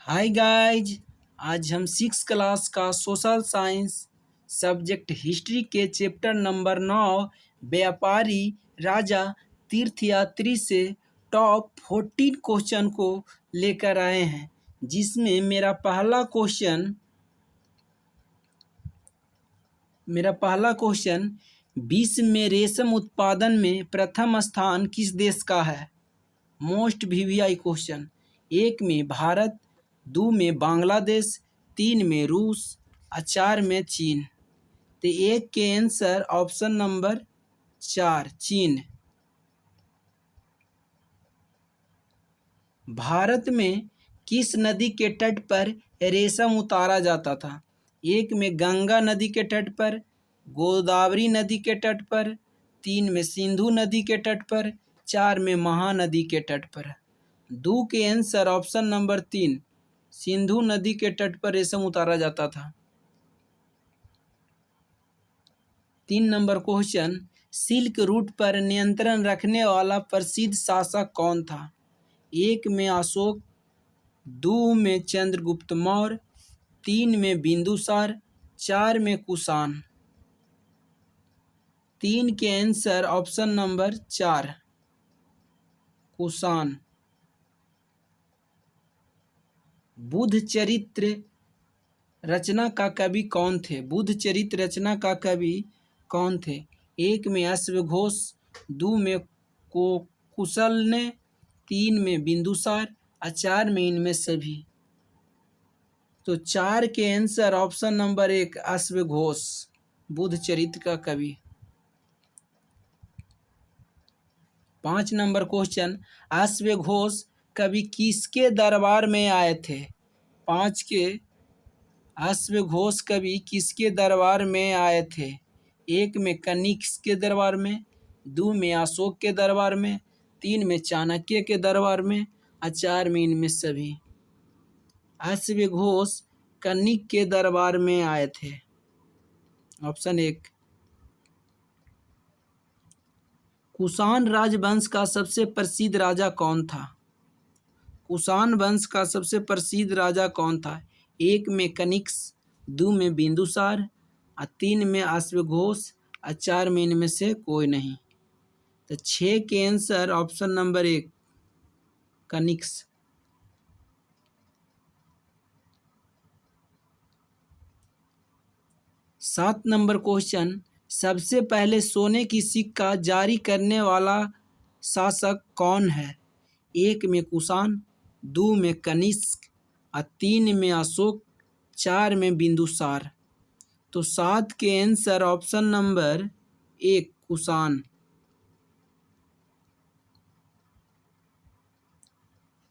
Hi guys. आज हम 6 class का सोशल साइंस सब्जेक्ट हिस्ट्री के चैप्टर नंबर 9 व्यापारी राजा तीर्थयात्री से टॉप 14 क्वेश्चन को लेकर आए हैं, जिसमें मेरा पहला क्वेश्चन विश्व में रेशम उत्पादन में प्रथम स्थान किस देश का है। Most VVI question. 1 में भारत, 2 में बांग्लादेश, 3 में रूस और 4 में चीन। तो एक के आंसर ऑप्शन नंबर 4 चीन। भारत में किस नदी के तट पर रेशम उतारा जाता था। 1 में गंगा नदी के तट पर, गोदावरी नदी के तट पर, 3 में सिंधु नदी के तट पर, 4 में महानदी के तट पर। 2 के आंसर ऑप्शन नंबर 3 सिंधु नदी के तट पर रेशम उतारा जाता था। 3 नंबर क्वेश्चन सिल्क रूट पर नियंत्रण रखने वाला प्रसिद्ध शासक कौन था। 1 में अशोक, 2 में चंद्रगुप्त मौर्य, 3 में बिंदुसार, 4 में कुषाण। 3 के answer option number 4 Kushan. Buddha चरित्र रचना का कवि कौन थे। बुद्ध चरित्र रचना का कवि कौन थे। 1 में अश्वघोष, 2 में कुशल ने, 3 में बिंदुसार और 4 में इनमें सभी। तो 4 के आंसर ऑप्शन नंबर 1 अश्वघोष बुद्ध चरित्र का कवि। 5 नंबर क्वेश्चन अश्वघोष कवि किसके दरबार में आए थे। 5 के अश्वघोष कवि किसके दरबार में आए थे। 1 में कनिष्क के दरबार में, 2 में अशोक के दरबार में, 3 में चाणक्य के दरबार में और 4 में इनमें सभी। अश्वघोष कनिष्क के दरबार में आए थे। ऑप्शन 1। कुषाण राजवंश का सबसे प्रसिद्ध राजा कौन था। कुषाण वंश का सबसे प्रसिद्ध राजा कौन था। 1 में कनिष्क, 2 में बिंदुसार और 3 में अश्वघोष और 4 में इनमें से कोई नहीं। तो 6 के आंसर ऑप्शन नंबर 1 कनिष्क। 7 नंबर क्वेश्चन सबसे पहले सोने की सिक्का जारी करने वाला शासक कौन है। 1 में कुषाण, 2 में कनिष्क और 3 में अशोक, 4 में बिंदुसार। तो 7 के answer option number 1 Kushan.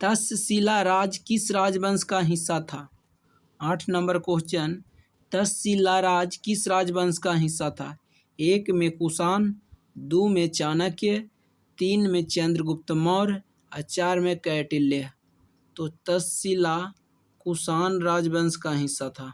Taxila राज किस राजवंश का हिस्सा था। 8 नंबर क्वेश्चन तक्षशिला राज किस राजवंश का हिस्सा था। 1 में कुषाण, 2 में चाणक्य, 3 में चंद्रगुप्त मौर्य और 4 में कौटिल्य। तो तक्षशिला कुषाण राजवंश का हिस्सा था।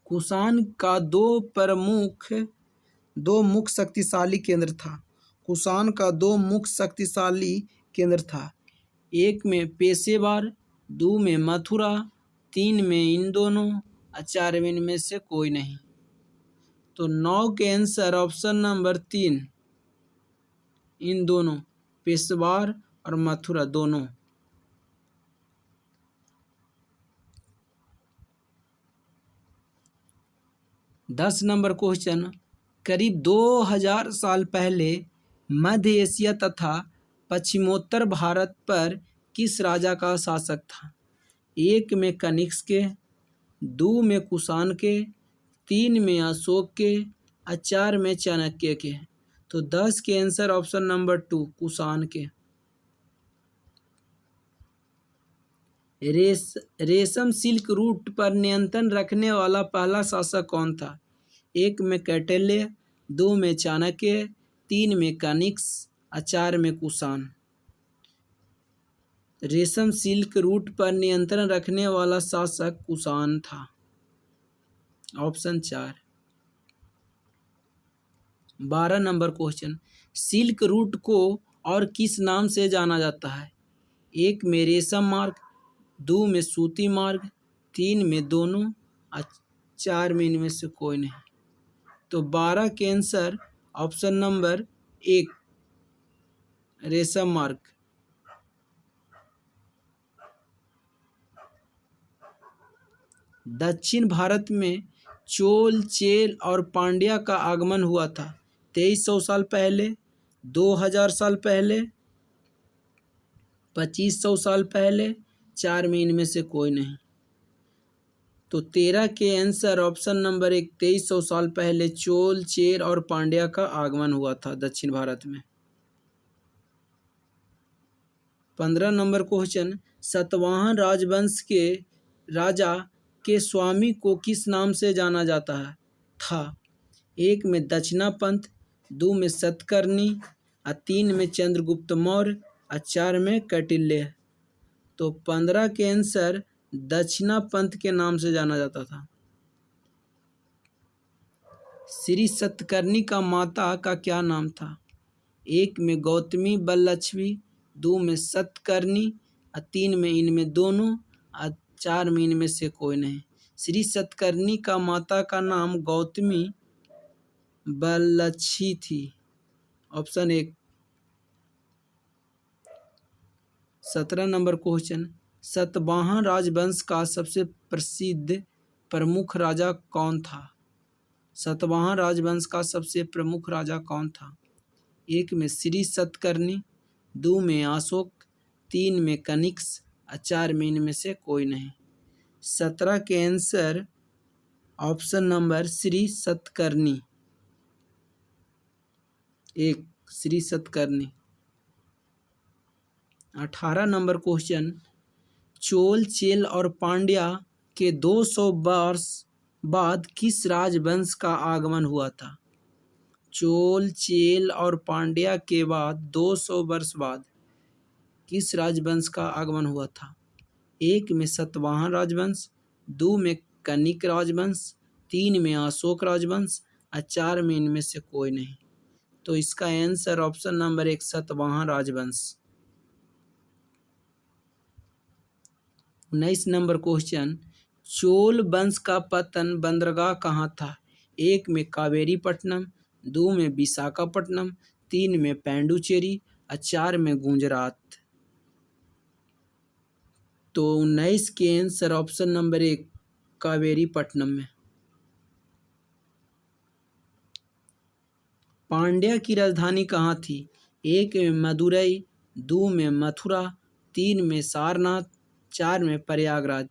कुषाण का दो मुख्य शक्तिशाली केंद्र था। कुषाण का 2 मुख्य शक्तिशाली केंद्र था। 1 में पेशेवर, 2 में मथुरा, 3 में इन दोनों और 4 में इनमें से कोई नहीं। तो 9 के आंसर ऑप्शन नंबर 3 इन दोनों पेशेवर और मथुरा दोनों। दस नंबर क्वेश्चन करीब 2000 साल पहले मध्य एशिया तथा पश्चिमोत्तर भारत पर किस राजा का शासक था। 1 में कनिष्क के, 2 में कुषाण के, 3 में अशोक के और 4 में चाणक्य के। तो 10 के आंसर ऑप्शन नंबर 2 कुषाण के। रेशम सिल्क रूट पर नियंत्रण रखने वाला पहला शासक कौन था। 1 में कौटिल्य, 2 में चाणक्य, 3 में कनिष्क और 4 में कुषाण। रेशम सिल्क रूट पर नियंत्रण रखने वाला शासक कुषाण था। Option 4। 12 number question silk route को और किस नाम से जाना जाता है। एक में रेशम मार्ग, दो में सूती मार्ग, तीन में दोनों और चार में इनमें से कोई नहीं। तो 12 के आंसर ऑप्शन नंबर 1 रेशम मार्ग। दक्षिण भारत में चोल, चेल और पांड्या का आगमन हुआ था 2300 साल पहले, 2000 साल पहले, 2500 साल पहले, चार में इनमें से कोई नहीं। तो 13 के आंसर ऑप्शन नंबर 1 2300 साल पहले चोल, चेर और पांड्या का आगमन हुआ था दक्षिण भारत में। 15 नंबर क्वेश्चन, सातवाहन राजवंश के राजा के स्वामी को किस नाम से जाना जाता है था? एक में दक्षिणापंत, दो में सतकर्णी और तीन में चंद्रगुप्त मौर्य और चार में कौटिल्य। तो 15 के आंसर दक्षिणापंत के नाम से जाना जाता था। श्री सतकर्णी का माता का क्या नाम था? एक में गौतमी बललक्ष्मी, दो में सतकर्णी और तीन में इनमें दोनों और चार में इनमें से कोई नहीं। श्री सतकर्णी का माता का नाम गौतमी बललक्ष्मी थी। ऑप्शन 1। 17 नंबर क्वेश्चन, सातवाहन राजवंश का सबसे प्रसिद्ध प्रमुख राजा कौन था? सातवाहन राजवंश का सबसे प्रमुख राजा कौन था? एक में श्री सतकर्णी, दो में अशोक, तीन में कनिष्क और चार में इनमें से कोई नहीं। 17 के answer option number Shri Satakarni, 1 Shri Satakarni. 18 number question, Chola, चेल और पांड्या के 200 वर्ष बाद किस राजवंश का आगमन हुआ था? चोल, चेल और पांड्या के बाद 200 वर्ष बाद किस राजवंश का आगमन हुआ था? एक में सातवाहन राजवंश, दो में कनिष्क राजवंश, तीन में अशोक राजवंश और चार में इनमें से कोई नहीं। तो इसका आंसर ऑप्शन नंबर 1 सातवाहन राजवंश। 19 नंबर क्वेश्चन, चोल वंश का पतन बंदरगाह कहाँ था? एक में कावेरीपट्टनम, दो में विशाखापट्टनम, तीन में पांडुचेरी और चार में गुजरात। तो 19 के आंसर ऑप्शन नंबर 1 कावेरीपट्टनम में। पांड्या की राजधानी कहाँ थी? एक में मदुरई, दो में मथुरा, तीन में सारनाथ, चार में प्रयागराज।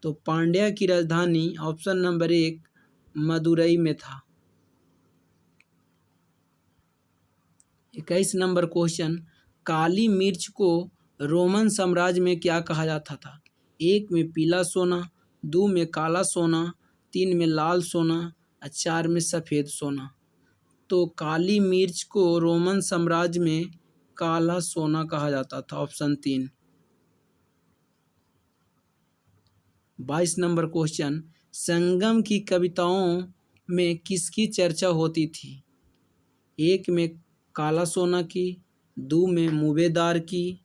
तो पांड्या की राजधानी ऑप्शन नंबर 1 मदुरई में था। 21 नंबर क्वेश्चन, काली मिर्च को रोमन साम्राज्य में क्या कहा जाता था? एक में पीला सोना, दो में काला सोना, तीन में लाल सोना और चार में सफ़ेद सोना। तो काली मिर्च को रोमन साम्राज्य में काला सोना कहा जाता था। ऑप्शन 3। 22 नंबर क्वेश्चन, संगम की कविताओं में किसकी चर्चा होती थी? एक में काला सोना की, दो में मूबेदार की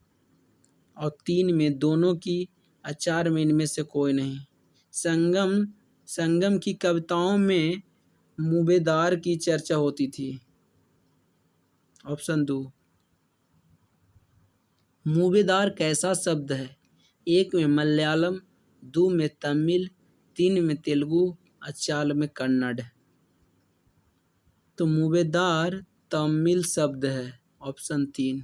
और तीन में दोनों की और चार में इनमें से कोई नहीं। संगम की कविताओं में मूबेदार की चर्चा होती थी। ऑप्शन 2। मूबेदार कैसा शब्द है? एक में मलयालम, दो में तमिल, तीन में तेलुगु और चार में कन्नड़। तो मूबेदार तमिल शब्द है। ऑप्शन 3।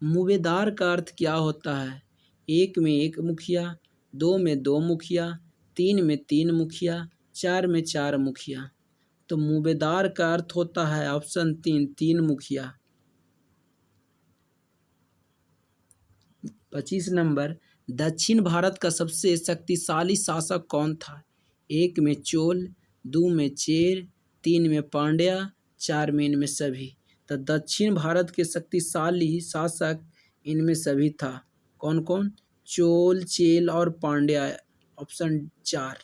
मूबेदार का अर्थ क्या होता है? एक में एक मुखिया, दो में दो मुखिया, तीन में तीन मुखिया, चार में चार मुखिया। तो मूबेदार का अर्थ होता है ऑप्शन 3 तीन मुखिया। 25 नंबर, दक्षिण भारत का सबसे शक्तिशाली शासक कौन था? एक में चोल, दो में चेर, तीन में पांड्या, चार में इनमें सभी। तो दक्षिण भारत के शक्तिशाली शासक इनमें सभी था। कौन कौन? चोल, चेल और पांड्या। ऑप्शन 4।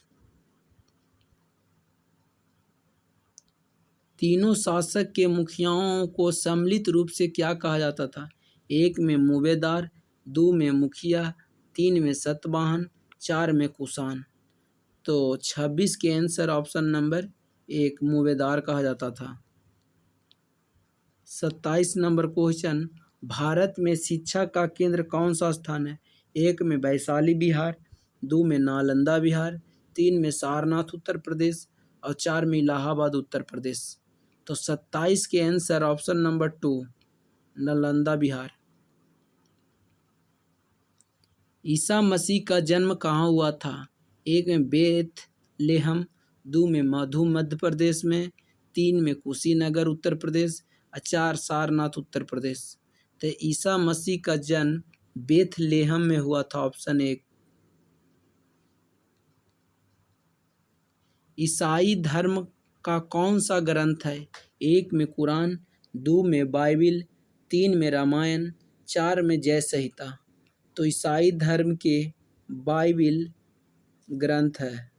तीनों शासक के मुखियाओं को सम्मिलित रूप से क्या कहा जाता था? एक में मूबेदार, दो में मुखिया, तीन में सतवाहन, चार में कुषाण। तो 26 के आंसर ऑप्शन नंबर एक मूबेदार कहा जाता था। 27 नंबर क्वेश्चन, भारत में शिक्षा का केंद्र कौन सा स्थान है? एक में वैशाली बिहार, दो में नालंदा बिहार, तीन में सारनाथ उत्तर प्रदेश और चार में इलाहाबाद उत्तर प्रदेश। तो 27 के answer option number two Nalanda Bihar. ईसा मसीह का जन्म कहाँ हुआ था? एक में बेथलेहम, दो में मध्य प्रदेश में, तीन में कुशीनगर उत्तर प्रदेश और चार सारनाथ उत्तर प्रदेश। तो ईसा मसीह का जन्म बेथलेहम में हुआ था, ऑप्शन एक। ईसाई धर्म का कौन सा ग्रंथ है? एक में कुरान, दो में बाइबिल, तीन में रामायण, चार में जय संहिता। तो ईसाई धर्म के बाइबिल ग्रंथ है।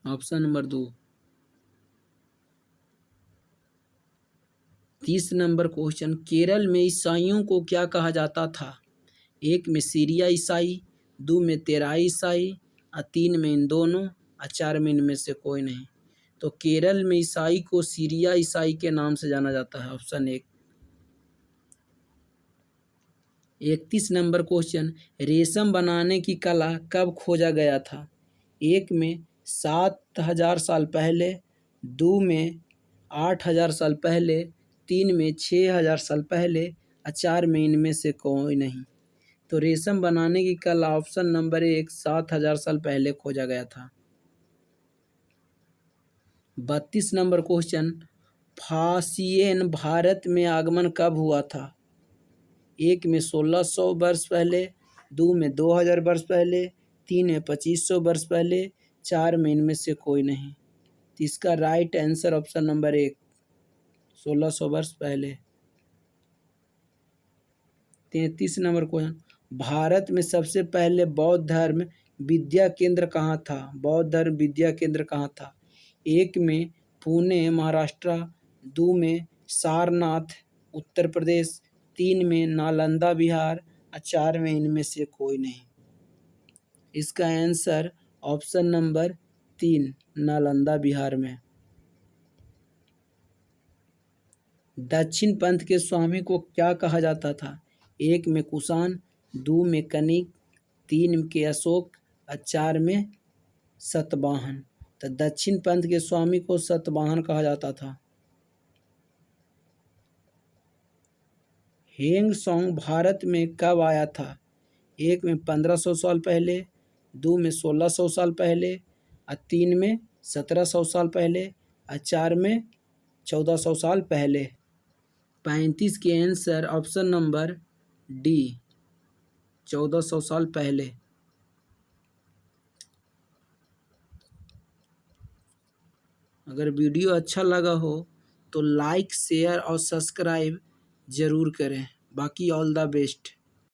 ऑप्शन नंबर दो। 30 नंबर क्वेश्चन, केरल में ईसाइयों को क्या कहा जाता था? एक में सीरिया ईसाई, दो में तेराई ईसाई और तीन में इन दोनों और चार में इनमें से कोई नहीं। तो केरल में ईसाई को सीरिया ईसाई के नाम से जाना जाता है, ऑप्शन एक। 31 नंबर क्वेश्चन, रेशम बनाने की कला कब खोजा गया था? एक में 7,000 साल पहले, दो में 8,000 साल पहले, तीन में 6,000 साल पहले और चार में इनमें से कोई नहीं। तो रेशम बनाने की कला ऑप्शन नंबर एक 7,000 साल पहले खोजा गया था। 32 नंबर क्वेश्चन, फासियन भारत में आगमन कब हुआ था? एक में 1600 वर्ष पहले, दो में 2000 वर्ष पहले, तीन में 2500 वर्ष पहले, चार में इनमें से कोई नहीं। तो इसका राइट आंसर ऑप्शन नंबर एक 1600 वर्ष पहले। 33 नंबर क्वेश्चन, भारत में सबसे पहले बौद्ध धर्म विद्या केंद्र कहाँ था? बौद्ध धर्म विद्या केंद्र कहाँ था? एक में पुणे महाराष्ट्र, दो में सारनाथ उत्तर प्रदेश, तीन में नालंदा बिहार और चार में इनमें से कोई नहीं। इसका आंसर ऑप्शन नंबर तीन नालंदा बिहार में। दक्षिण पंथ के स्वामी को क्या कहा जाता था? एक में कुषाण, दो में कनिक, तीन के अशोक और चार में सतवाहन। तो दक्षिण पंथ के स्वामी को सतवाहन कहा जाता था। हेंग सॉन्ग भारत में कब आया था? एक में 1500 साल पहले, दो में 1600 साल पहले और तीन में 1700 साल पहले और चार में 1400 साल पहले। 35 के आंसर ऑप्शन नंबर डी 1400 साल पहले। अगर वीडियो अच्छा लगा हो तो लाइक शेयर और सब्सक्राइब ज़रूर करें। बाकी ऑल द बेस्ट।